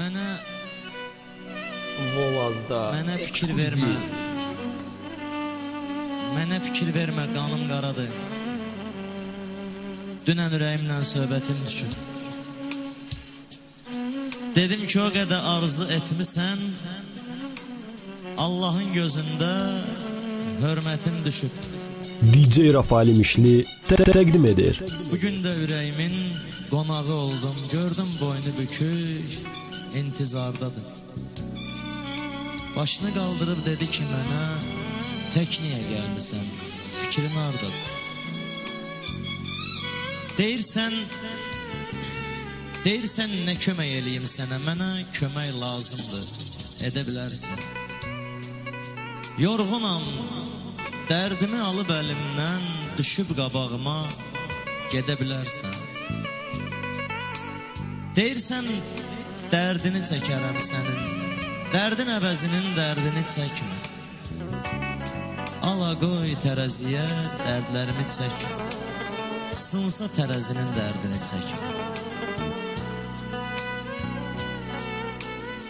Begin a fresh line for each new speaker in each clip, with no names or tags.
Mənə
Volazda
Mənə fikir vermə. Mənə fikir vermə, qanım qaradır. Dünən ürəyimlə söhbətim düşüb. Dedim ki, o qədər arzu etmisən, Allahın gözündə hörmətim düşüb.
DJ Rafael İmişli təqdim edir.
Bugün də ürəyimin qonağı oldum. Gördüm boynu bükük, intizardadır. Başını qaldırıb dedi ki mənə, tək niyə gəlmisən, fikrin hardadır? Deyirsən nə kömək eləyim sənə, mənə kömək lazımdır, edə bilərsən. Yorğunam, dərdimi alıb əlimdən, düşüb qabağıma, gedə bilərsən. Deyirsən, dərdini çəkərəm sənin, dərdin əvəzinin dərdini çəkmə. Ala qoy tərəziyə dərdlərimi çəkmə. Sınsa tərəzinin dərdini çəkmə.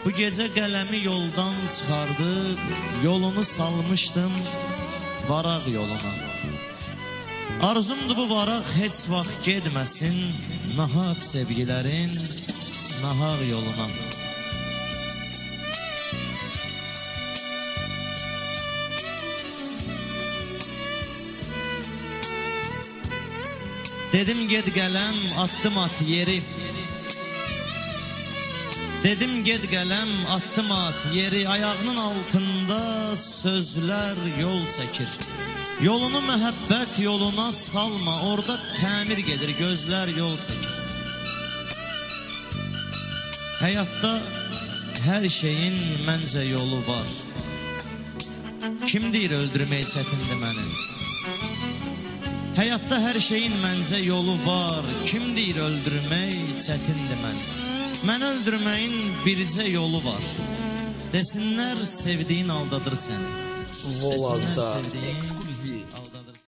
Bu gecə qələmi yoldan çıxardıb, yolunu salmışdım varaq yoluna. Arzumdur bu varaq heç vaxt gedməsin, nahaq sevgilərin nahaq yoluna. Dedim ged qələm, attım at yeri. Dedim ged qələm, attım at yeri. Ayağının altında sözlər yol çəkir. Yolunu məhəbbət yoluna salma, orada təmir gedir, gözlər yol çəkir. Həyatda hər şeyin məncə yolu var. Kim deyir öldürmək çətindir məni? Həyatda hər şeyin məncə yolu var. Kim deyir öldürmək çətindir məni? Mən öldürməyin bircə yolu var. Desinlər sevdiyin aldadır səni.
Volazda
Desinlər sevdiyin